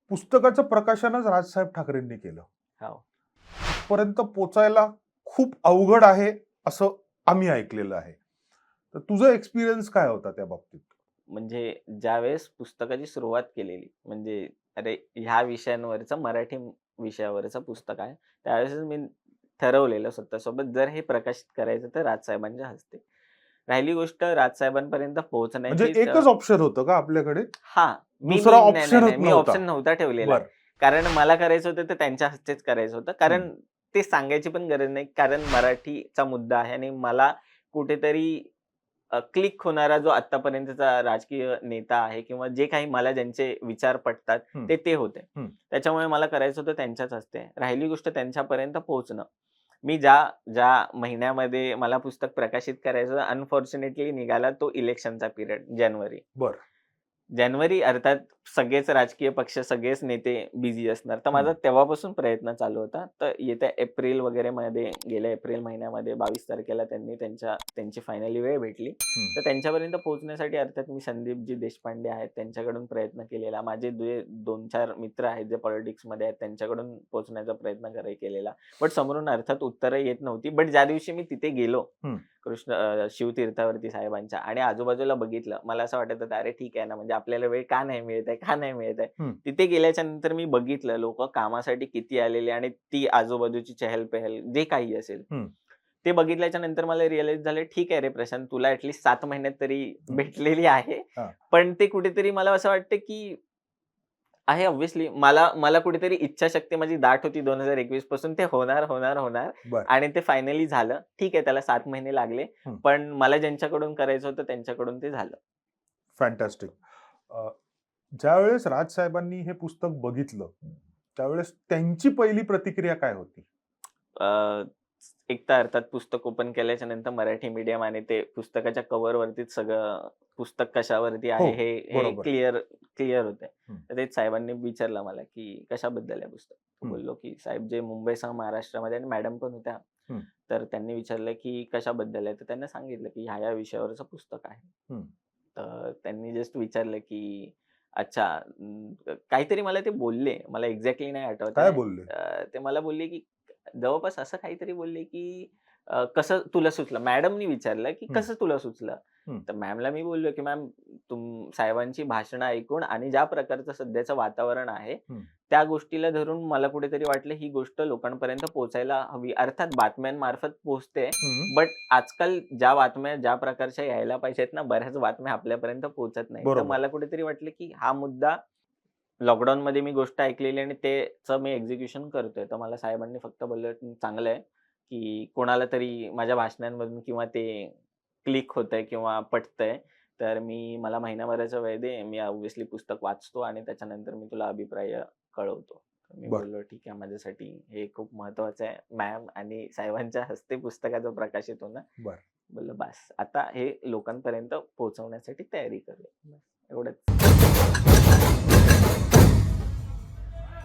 पुस्तकाचं प्रकाशनच राजसाहेब ठाकरेंनी केलं. हो. पर्यंत पोचायला खूप अवघड आहे असं आम्ही ऐकलेलं आहे. तर तुझा एक्सपिरियन्स काय होता त्या बाबतीत? म्हणजे ज्यावेळेस पुस्तकाची सुरुवात केलेली, म्हणजे अरे ह्या विषयांवरचं मराठी विषयावरचं पुस्तक आहे. त्यावेळेसच मी ठरवलेलं स्वतःसोबत जर हे प्रकाशित करायचं तर राजसाहेबांच्या हस्ते. राहिली गोष्ट राजसाहेबांपर्यंत म्हणजे पोहोचण्याची एकच ऑप्शन होतं का आपल्याकडे? हां. मी दुसरा मी नाही, नाही, ऑप्शनच नाही. मी नव्हता. ऑप्शन नव्हता ठेवलेला. बरं. कारण मला करायचं होतं ते त्यांच्या हस्तेच करायचं होतं. हं. कारण ते सांगायची पण गरज नाही. कारण मराठीचा मुद्दा आहे आणि मला कुठेतरी क्लिक होणारा जो आत्तापर्यंतचा राजकीय नेता आहे किंवा जे काही मला ज्यांचे विचार पटतात हं, ते होते. हं. त्याच्यामुळे मला करायचं होतं त्यांच्याच हस्ते. राहिली गोष्ट त्यांच्यापर्यंत पोहोचणं. मी ज्या ज्या महिन्यामध्ये मला पुस्तक प्रकाशित करायचं अनफॉर्च्युनेटली निघाला तो इलेक्शनचा पिरियड जानेवारी. बरं. जानेवारी अर्थात सगळेच राजकीय पक्ष, सगळेच नेते बिझी असणार. तर माझा हं. तेव्हापासून प्रयत्न चालू होता. तर येत्या एप्रिल वगैरे मध्ये गेल्या एप्रिल महिन्यामध्ये 22 तारखेला त्यांची फायनली वेळ भेटली. हं. तर त्यांच्यापर्यंत पोहोचण्यासाठी अर्थात मी संदीपजी देशपांडे आहेत त्यांच्याकडून प्रयत्न केलेला. माझे 2-4 मित्र आहेत जे पॉलिटिक्समध्ये आहेत त्यांच्याकडून पोहोचण्याचा प्रयत्न केलेला. बट समोरून अर्थात उत्तरं येत नव्हती. बट ज्या दिवशी मी तिथे गेलो हं. शिवतीर्थावरती साहेबांच्या आणि आजूबाजूला बघितलं. मला असं वाटत होतं, अरे ठीक आहे ना, म्हणजे आपल्याला वेळ का नाही मिळत आहे? का नाही मिळत आहे? हं. तिथे गेल्याच्या नंतर मी बघितलं लोकं कामासाठी किती आलेले आणि ती आजूबाजूची चहल-पहल जे काही असेल. हं. ते बघितल्याच्या नंतर मला रिअलाईज झालं, ठीक आहे रे प्रशांत, तुला ॲटलीस्ट 7 महिन्यात तरी हं. भेटलेली आहे. हां. पण ते कुठेतरी मला असं वाटतं, की आहे ऑब्व्हियसली मला मला कुठेतरी इच्छाशक्ती माझी दाट होती 2021 पासून ते होणार, होणार, होणार बरं. आणि ते फायनली झालं. ठीक आहे त्याला 7 महिने लागले. हं. पण मला ज्यांच्याकडून करायचं होतं त्यांच्याकडून ते झालं. फॅन्टास्टिक. ज्यावेळेस राजसाहेबांनी हे पुस्तक बघितलं, त्यावेळेस त्यांची पहिली प्रतिक्रिया काय होती? अ, एक तर अर्थात पुस्तक ओपन केल्याच्या नंतर मराठी मीडियम आणि ते पुस्तकाच्या कव्हरवरतीच सगळं पुस्तक कशावरती हो, आहे हे हे बरोबर. क्लिअर होते. हं. तर तेच साहेबांनी विचारलं मला, की कशाबद्दल आहे पुस्तक? तर हं. बोललो, की साहेब जे मुंबईसह महाराष्ट्रामध्ये आणि मॅडम पण होत्या. हं. तर त्यांनी विचारलं, की कशाबद्दल आहे? तर त्यांनी सांगितलं, की ह्या-ह्या विषयावरचं पुस्तक आहे. हं. तर त्यांनी जस्ट विचारलं, की अच्छा काहीतरी मला ते बोलले. मला एक्झॅक्टली नाही आठवत काय आहे. बोलले? ते मला बोलले, की जवळपास असं काहीतरी बोलले, की कसं तुला सुचलं? मॅडमनी विचारलं, की हं. कसं तुला सुचलं? हं. तर मॅमला मी बोललो, की मॅम साहेबांची भाषणं ऐकून आणि ज्या प्रकारचं सध्याचं वातावरण आहे, हं. त्या गोष्टीला धरून मला कुठेतरी वाटलं ही गोष्ट लोकांपर्यंत पोहोचायला हवी. अर्थात बातम्यांमार्फत पोहोचते. हं. बट आजकाल ज्या बातम्या ज्या प्रकारच्या यायला पाहिजेत ना, बऱ्याच बातम्या आपल्यापर्यंत पोहोचत नाहीत. तर बरोबर. मला कुठेतरी वाटलं, की हा मुद्दा लॉकडाऊनमध्ये मी गोष्ट ऐकलेली आणि त्याचं मी एक्झिक्युशन करतोय. तर मला साहेबांनी फक्त बोलले, "चांगलं आहे, की कोणाला तरी माझ्या भाषणांमधून किंवा ते क्लिक होतंय किंवा पटतंय. तर मला महिनाभराचा वेळ दे. मी ऑब्व्हियसली पुस्तक वाचतो आणि त्याच्यानंतर मी तुला अभिप्राय कळवतो." तर मी बरं. बोललो, "ठीक आहे, माझ्यासाठी हे खूप महत्त्वाचं आहे. मॅम आणि साहेबांच्या हस्ते पुस्तकाचं प्रकाशित होणं." बरं. बोललो, "बास, आता हे लोकांपर्यंत पोहोचवण्यासाठी तयारी करूया." बस एवढंच.